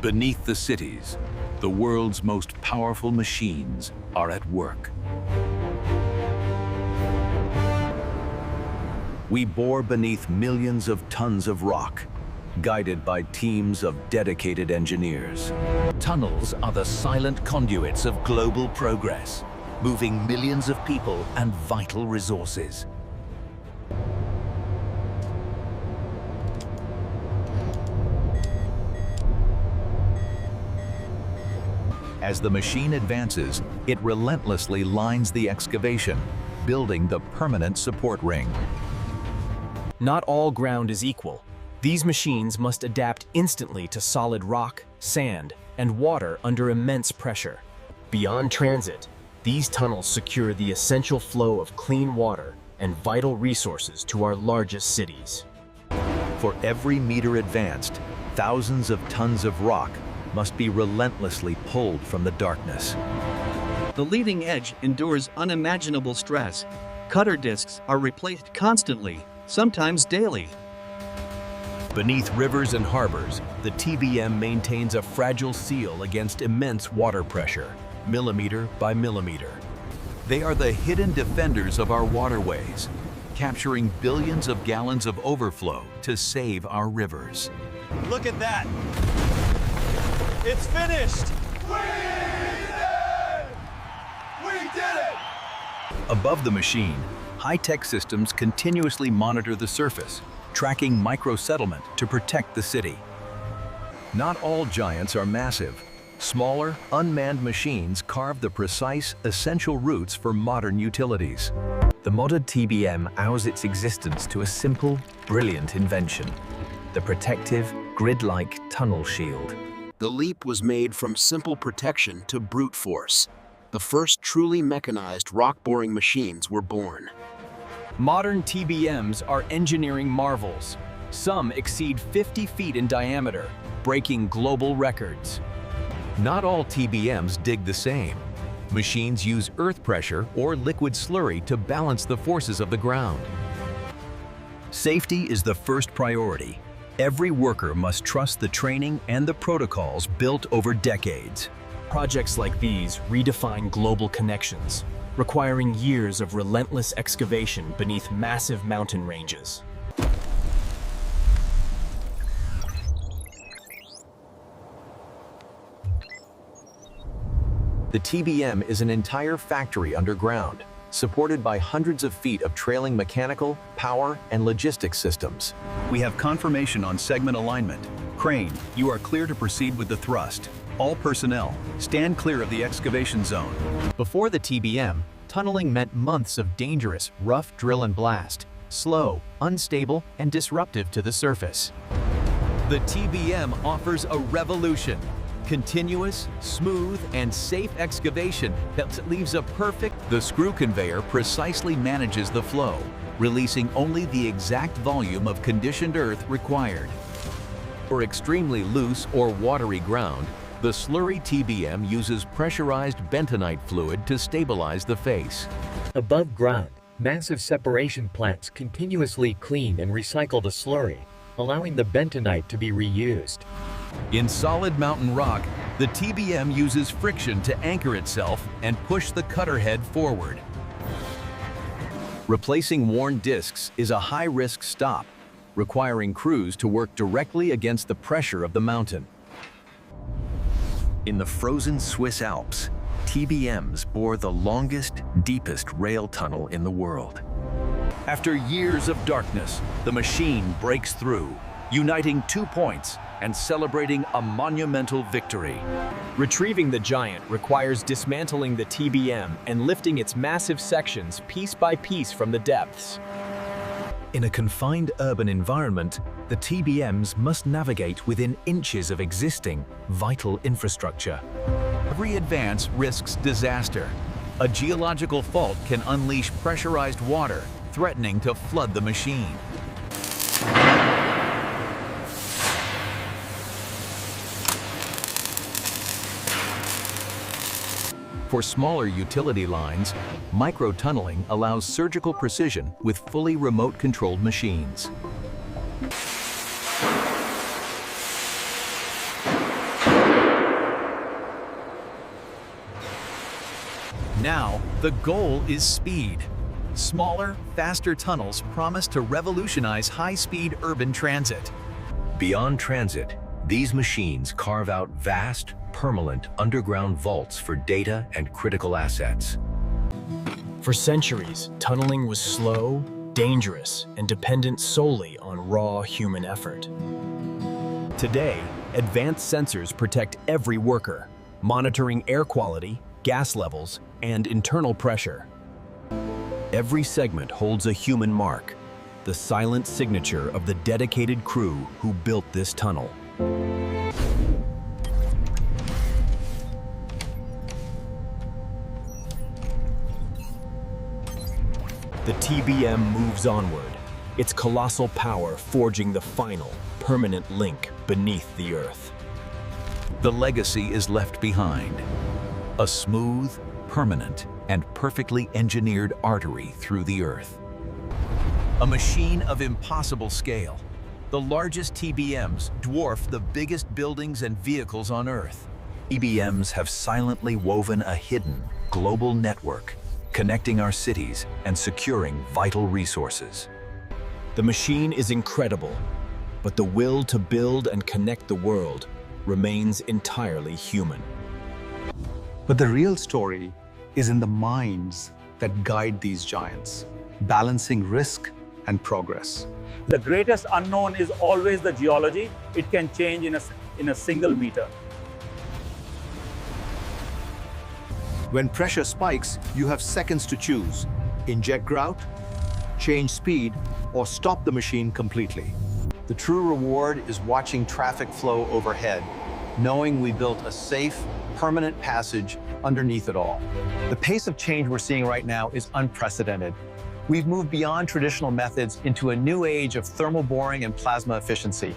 Beneath the cities, the world's most powerful machines are at work. We bore beneath millions of tons of rock, guided by teams of dedicated engineers. Tunnels are the silent conduits of global progress, moving millions of people and vital resources. As the machine advances, it relentlessly lines the excavation, building the permanent support ring. Not all ground is equal. These machines must adapt instantly to solid rock, sand, and water under immense pressure. Beyond transit, these tunnels secure the essential flow of clean water and vital resources to our largest cities. For every meter advanced, thousands of tons of rock must be relentlessly pulled from the darkness. The leading edge endures unimaginable stress. Cutter discs are replaced constantly, sometimes daily. Beneath rivers and harbors, the TBM maintains a fragile seal against immense water pressure, millimeter by millimeter. They are the hidden defenders of our waterways, capturing billions of gallons of overflow to save our rivers. Look at that! It's finished! We did it! Above the machine, high-tech systems continuously monitor the surface, tracking micro-settlement to protect the city. Not all giants are massive. Smaller, unmanned machines carve the precise, essential routes for modern utilities. The modern TBM owes its existence to a simple, brilliant invention: the protective, grid-like tunnel shield. The leap was made from simple protection to brute force. The first truly mechanized rock-boring machines were born. Modern TBMs are engineering marvels. Some exceed 50 feet in diameter, breaking global records. Not all TBMs dig the same. Machines use earth pressure or liquid slurry to balance the forces of the ground. Safety is the first priority. Every worker must trust the training and the protocols built over decades. Projects like these redefine global connections, requiring years of relentless excavation beneath massive mountain ranges. The TBM is an entire factory underground, supported by hundreds of feet of trailing mechanical, power, and logistics systems. We have confirmation on segment alignment. Crane, you are clear to proceed with the thrust. All personnel, stand clear of the excavation zone. Before the TBM, tunneling meant months of dangerous, rough drill and blast, slow, unstable, and disruptive to the surface. The TBM offers a revolution. Continuous, smooth, and safe excavation that leaves a perfect... The screw conveyor precisely manages the flow, releasing only the exact volume of conditioned earth required. For extremely loose or watery ground, the slurry TBM uses pressurized bentonite fluid to stabilize the face. Above ground, massive separation plants continuously clean and recycle the slurry, allowing the bentonite to be reused. In solid mountain rock, the TBM uses friction to anchor itself and push the cutter head forward. Replacing worn discs is a high-risk stop, requiring crews to work directly against the pressure of the mountain. In the frozen Swiss Alps, TBMs bore the longest, deepest rail tunnel in the world. After years of darkness, the machine breaks through, uniting 2 points and celebrating a monumental victory. Retrieving the giant requires dismantling the TBM and lifting its massive sections piece by piece from the depths. In a confined urban environment, the TBMs must navigate within inches of existing, vital infrastructure. Every advance risks disaster. A geological fault can unleash pressurized water, threatening to flood the machine. For smaller utility lines, micro-tunneling allows surgical precision with fully remote-controlled machines. Now, the goal is speed. Smaller, faster tunnels promise to revolutionize high-speed urban transit. Beyond transit, these machines carve out vast, permanent underground vaults for data and critical assets. For centuries, tunneling was slow, dangerous, and dependent solely on raw human effort. Today, advanced sensors protect every worker, monitoring air quality, gas levels, and internal pressure. Every segment holds a human mark, the silent signature of the dedicated crew who built this tunnel. The TBM moves onward, its colossal power forging the final, permanent link beneath the Earth. The legacy is left behind. A smooth, permanent, and perfectly engineered artery through the Earth. A machine of impossible scale. The largest TBMs dwarf the biggest buildings and vehicles on Earth. TBMs have silently woven a hidden, global network, connecting our cities and securing vital resources. The machine is incredible, but the will to build and connect the world remains entirely human. But the real story is in the minds that guide these giants, balancing risk and progress. The greatest unknown is always the geology. It can change in a single meter. When pressure spikes, you have seconds to choose: inject grout, change speed, or stop the machine completely. The true reward is watching traffic flow overhead, knowing we built a safe, permanent passage underneath it all. The pace of change we're seeing right now is unprecedented. We've moved beyond traditional methods into a new age of thermal boring and plasma efficiency.